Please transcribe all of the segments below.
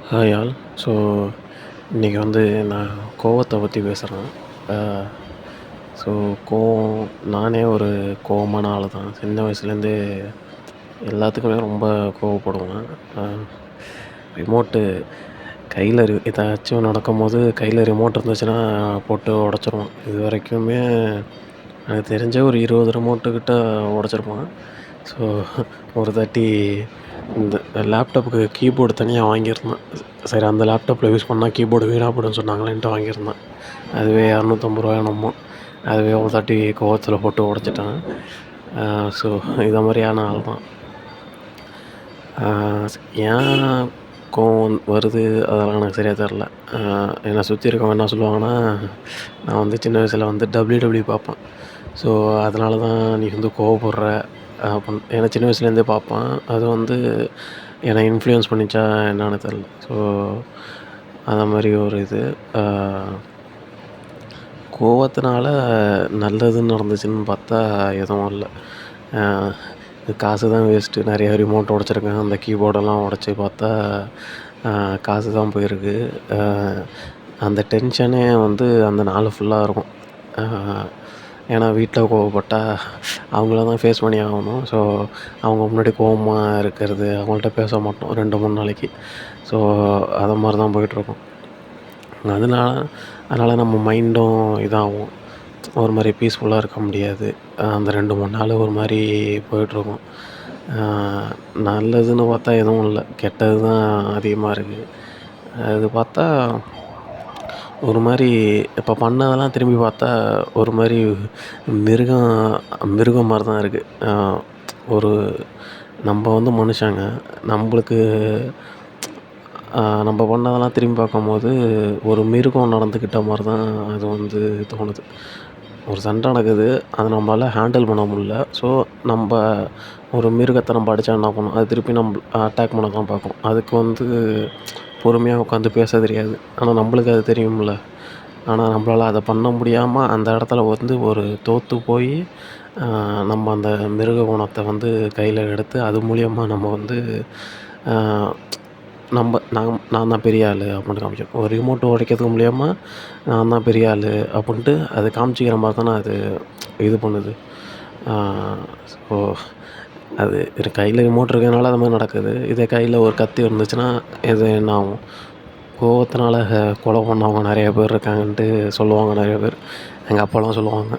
Hi all. So இன்றைக்கி வந்து நான் கோவத்தை பற்றி பேசுகிறேன். ஸோ கோவம், நானே ஒரு கோவமான ஆள் தான். சின்ன வயசுலேருந்தே எல்லாத்துக்குமே ரொம்ப கோவப்படுவேன். ரிமோட்டு கையில் ஏதாச்சும் நடக்கும்போது கையில் ரிமோட் இருந்துச்சுன்னா போட்டு உடச்சிருவேன். இது வரைக்குமே எனக்கு தெரிஞ்ச ஒரு 20 ரிமோட்டுக்கிட்ட உடச்சிருப்பேன். ஸோ ஒரு தாட்டி இந்த லேப்டாப்புக்கு கீபோர்டு தனியாக வாங்கியிருந்தேன். சரி, அந்த லேப்டாப்பில் யூஸ் பண்ணால் கீபோர்டு வீணாக போய்டும்னு சொன்னாங்களேன்ட்டு வாங்கியிருந்தேன். அதுவே ரூ. 250 என்னமோ. அதுவே ஒரு தாட்டி கோவத்தில் போட்டு உடச்சிட்டேன். ஸோ இதை மாதிரியான ஆள் தான். ஏன் கோவம் வருது அதெல்லாம் எனக்கு சரியாக தெரில. என்னை சுற்றி இருக்கவங்க என்ன சொல்லுவாங்கன்னா, நான் வந்து சின்ன வயசில் வந்து WWE பார்ப்பேன். ஸோ அதனால தான் நீ வந்து கோவப்படுற அப்புடின்னு. ஏன்னா சின்ன வயசுலேருந்தே பார்ப்பேன். அது வந்து என்னை இன்ஃப்ளூயன்ஸ் பண்ணிச்சா என்னான்னு தெரில. ஸோ அந்த மாதிரி ஒரு இது. கோவத்தினால நல்லதுன்னு நடந்துச்சுன்னு பார்த்தா எதுவும் இல்லை. காசு தான் வேஸ்ட்டு. நிறையா ரிமோட் உடச்சிருக்கேன். அந்த கீபோர்டெல்லாம் உடச்சி பார்த்தா காசு தான் போயிருக்கு. அந்த டென்ஷனே வந்து அந்த நாள் ஃபுல்லாக இருக்கும். ஏன்னா வீட்டில் கோவப்பட்டா அவங்கள தான் ஃபேஸ் பண்ணி ஆகணும். ஸோ அவங்க முன்னாடி கோவமாக இருக்கிறது, அவங்கள்ட்ட பேச மாட்டோம் 2-3 நாளைக்கு. ஸோ அது மாதிரி தான் போயிட்டுருக்கும். அதனால் நம்ம மைண்டும் இதாகும். ஒரு மாதிரி பீஸ்ஃபுல்லாக இருக்க முடியாது. அந்த 2-3 நாள் ஒரு மாதிரி போயிட்டுருக்கும். நல்லதுன்னு பார்த்தா எதுவும் இல்லை. கெட்டது தான் அதிகமாக இருக்குது. அது பார்த்தா ஒரு மாதிரி இப்போ பண்ணதெல்லாம் திரும்பி பார்த்தா ஒரு மாதிரி மிருகம் மாதிரி தான் இருக்குது. ஒரு நம்ம வந்து மனுஷங்க. நம்மளுக்கு நம்ம பண்ணதெல்லாம் திரும்பி பார்க்கும்போது ஒரு மிருகம் நடந்துக்கிட்ட மாதிரி தான் அது வந்து தோணுது. ஒரு சண்டை நடக்குது, அதை நம்மளால் ஹேண்டில் பண்ண முடியல. ஸோ நம்ம ஒரு மிருகத்தை நம்ம அடித்தா என்ன பண்ணும்? அது திருப்பி அட்டாக் பண்ண தான் பார்க்கும். அதுக்கு வந்து பொறுமையாக உட்காந்து பேச தெரியாது. ஆனால் நம்மளுக்கு அது தெரியும்ல. ஆனால் நம்மளால் அதை பண்ண முடியாமல் அந்த இடத்துல வந்து ஒரு தோற்று போய் நம்ம அந்த மிருக குணத்தை வந்து கையில் எடுத்து அது மூலியமாக நம்ம வந்து நான் தான் பெரிய ஆள் அப்படின்னு காமிக்கணும். ஒரு ரிமோட்டு உடைக்கிறதுக்கு மூலியமாக நான் தான் பெரிய ஆள் அப்படின்ட்டு அது காமிச்சிக்கிற மாதிரி தானே அது இது பண்ணுது. ஸோ அது கையில் ரிமோட் இருக்கிறதுனால அது மாதிரி நடக்குது. இதே கையில் ஒரு கத்தி இருந்துச்சுன்னா இது என்ன ஆகும்? கோவத்தினால கொலை பண்ணவங்க நிறைய பேர் இருக்காங்கன்ட்டு சொல்லுவாங்க நிறைய பேர். எங்கள் அப்பாலாம் சொல்லுவாங்க.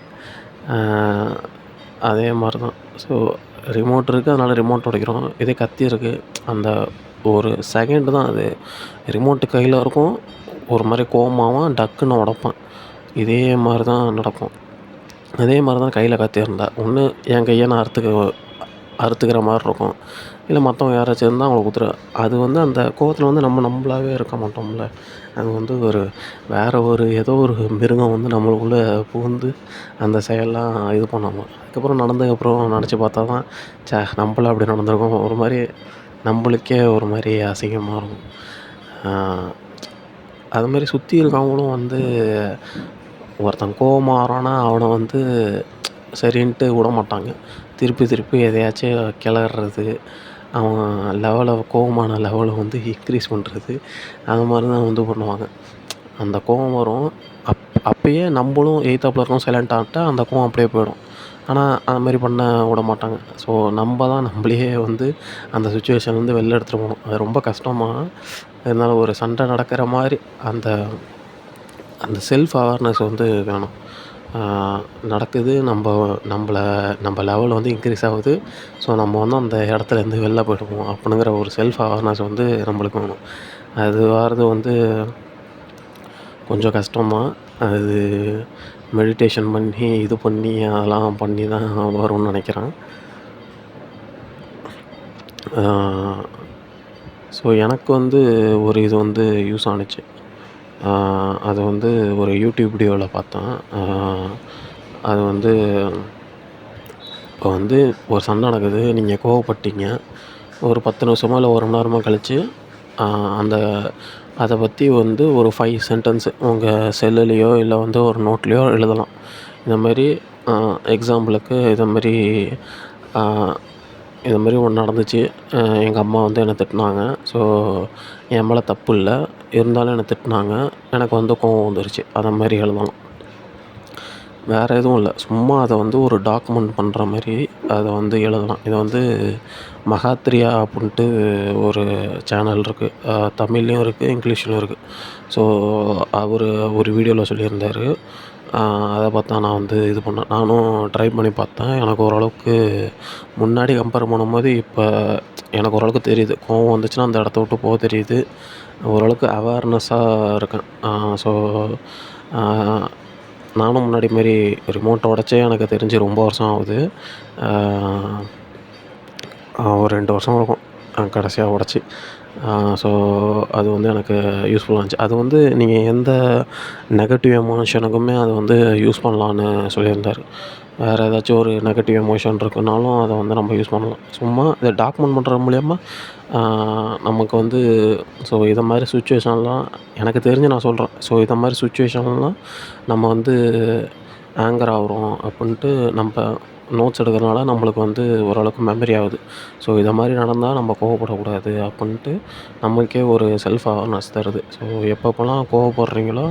அதே மாதிரி தான். ஸோ ரிமோட் இருக்குது, அதனால் ரிமோட் உடைக்கிறோம். இதே கத்தி இருக்குது, அந்த ஒரு செகண்டு தான் அது. ரிமோட்டு கையில் இருக்கும், ஒரு மாதிரி கோவமாகவும் டக்குன்னு உடைப்பேன். இதே மாதிரி தான் நடக்கும். அதே மாதிரி தான் கையில் கத்தி இருந்தால் ஒன்று என் கையை நான் அறுத்துக்கிற மாதிரி இருக்கும். இல்லை மற்றவங்க யாராச்சும் இருந்தால் அவங்கள குத்துருவேன். அது வந்து அந்த கோவத்தில் வந்து நம்மளாவே இருக்க மாட்டோம்ல. அது வந்து வேறு ஏதோ ஒரு மிருகம் வந்து நம்மளுக்குள்ளே புகுந்து அந்த செயல்லாம் இது பண்ணணும். அதுக்கப்புறம் நடந்ததுக்கப்புறம் நினச்சி பார்த்தா தான் நம்மளும் அப்படி நடந்திருக்கோம். ஒரு மாதிரி நம்மளுக்கே ஒரு மாதிரி அசிங்கமாக இருக்கும். அது மாதிரி சுற்றி இருக்கவங்களும் வந்து ஒருத்தன் கோவமாக வரான்னா அவனை வந்து சரின்ட்டு விட மாட்டாங்க. திருப்பி எதையாச்சும் கிளறது, அவன் கோவமான லெவலை வந்து இன்க்ரீஸ் பண்ணுறது, அது மாதிரி தான் வந்து பண்ணுவாங்க. அந்த கோவம் வரும். அப்பயே நம்மளும் எதித்தாப்புல இருக்கோம் சைலண்ட் ஆகிட்டா அந்த கோவம் அப்படியே போயிடும். ஆனால் அது மாதிரி பண்ண விட மாட்டாங்க. ஸோ நம்ம தான் நம்மளையே வந்து அந்த சுச்சுவேஷன்லேருந்து வெளில எடுத்துகிட்டு போகணும். அது ரொம்ப கஷ்டமாக இருந்தாலும் ஒரு சண்டை நடக்கிற மாதிரி அந்த அந்த செல்ஃப் அவேர்னஸ் வந்து வேணும். நடக்குது, நம்ம லெவல் வந்து இன்க்ரீஸ் ஆகுது. ஸோ நம்ம வந்து அந்த இடத்துலேருந்து வெளில போயிடுவோம் அப்படிங்கிற ஒரு செல்ஃப் அவேர்னஸ் வந்து நம்மளுக்கு வேணும். அது வர்றது வந்து கொஞ்சம் கஷ்டம்தான். அது மெடிடேஷன் பண்ணி இது பண்ணி அதெல்லாம் பண்ணி தான் வரும்னு நினைக்கிறேன். ஸோ எனக்கு வந்து ஒரு இது வந்து யூஸ் ஆணுச்சு. அது வந்து ஒரு யூடியூப் வீடியோவில் பார்த்தேன். அது வந்து இப்போ வந்து ஒரு சண்டை நடக்குது, நீங்கள் கோவப்பட்டீங்க. ஒரு 10 நிமிஷமோ இல்லை 1 மணி நேரமோ கழித்து அதை பற்றி வந்து ஒரு 5 சென்டென்ஸு உங்கள் செல்லுலேயோ இல்லை வந்து ஒரு நோட்லேயோ எழுதலாம். இந்த மாதிரி எக்ஸாம்பிளுக்கு இதை மாதிரி இது மாரி ஒன்று நடந்துச்சு. எங்கள் அம்மா வந்து என்னை திட்டினாங்க. ஸோ என் மேலே தப்பு இல்லை, இருந்தாலும் என்னை திட்டினாங்க. எனக்கு வந்து கோவம் வந்துருச்சு. அதை மாரி எழுதலாம். வேறு எதுவும் இல்லை. சும்மா அதை வந்து ஒரு டாக்குமெண்ட் பண்ணுற மாரி அதை வந்து எழுதலாம். இது வந்து மகாத்ரியா அப்புடின்ட்டு ஒரு சேனல் இருக்குது. தமிழ்லேயும் இருக்குது, இங்கிலீஷ்லேயும் இருக்குது. ஸோ அவர் ஒரு வீடியோவில் சொல்லியிருந்தார். அதை பார்த்து தான் நான் வந்து இது பண்ணேன். நானும் ட்ரை பண்ணி பார்த்தேன். எனக்கு ஓரளவுக்கு முன்னாடி கம்பேர் பண்ணும்போது இப்போ எனக்கு ஓரளவுக்கு தெரியுது. கோவம் வந்துச்சுன்னா அந்த இடத்த விட்டு போக தெரியுது. ஓரளவுக்கு அவேர்னஸ்ஸாக இருக்கேன். ஸோ நானும் முன்னாடி மாரி ரிமோட்டை உடச்சே எனக்கு தெரிஞ்சு ரொம்ப வருஷம் ஆகுது. ஒரு 2 வருஷம் இருக்கும் கடைசியாக உடச்சி. ஸோ அது வந்து எனக்கு யூஸ்ஃபுல்லாக இருந்துச்சு. அது வந்து நீங்கள் எந்த நெகட்டிவ் எமோஷனுக்குமே அது வந்து யூஸ் பண்ணலான்னு சொல்லியிருந்தார். வேறு ஏதாச்சும் ஒரு நெகட்டிவ் எமோஷன் இருக்குனாலும் அதை வந்து நம்ம யூஸ் பண்ணலாம். சும்மா இதை டாக்குமெண்ட் பண்ணுறது மூலிமா நமக்கு வந்து ஸோ இதை மாதிரி சுச்சுவேஷன்லாம் எனக்கு தெரிஞ்சு நான் சொல்கிறேன். ஸோ இதை மாதிரி சுச்சுவேஷன்லாம் நம்ம வந்து ஆங்கர் ஆகுறோம் அப்புடின்ட்டு நம்ம நோட்ஸ் எடுக்கிறனால நம்மளுக்கு வந்து ஓரளவுக்கு மெமரி ஆகுது. ஸோ இதை மாதிரி நடந்தால் நம்ம கோவப்படக்கூடாது அப்புடின்ட்டு நமக்கே ஒரு செல்ஃப் அவேர்னஸ் தருது. ஸோ எப்பப்போலாம் கோவப்படுறீங்களோ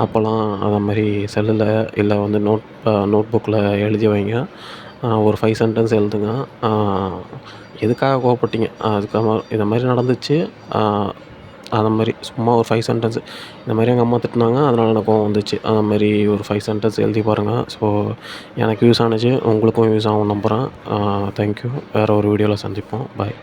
அப்போல்லாம் அதை மாதிரி செல்லில் இல்லை வந்து நோட் புக்கில் எழுதி வைங்க. ஒரு 5 சென்டென்ஸ் எழுதுங்க. எதுக்காக கோவப்பட்டீங்க, அதுக்காக இதை மாதிரி நடந்துச்சு, அதை மாதிரி சும்மா ஒரு 5 சென்டென்ஸு. இந்த மாதிரி எங்கள் அம்மா திட்டினாங்க, அதனால் எனக்கு கோவம் வந்துச்சு. அது மாதிரி ஒரு 5 சென்டென்ஸ் எழுதி பாருங்கள். ஸோ எனக்கு யூஸ் ஆனுச்சு, உங்களுக்கும் யூஸ் ஆகும்னு நம்புகிறேன். தேங்க்யூ. வேறு ஒரு வீடியோவில் சந்திப்போம். பாய்.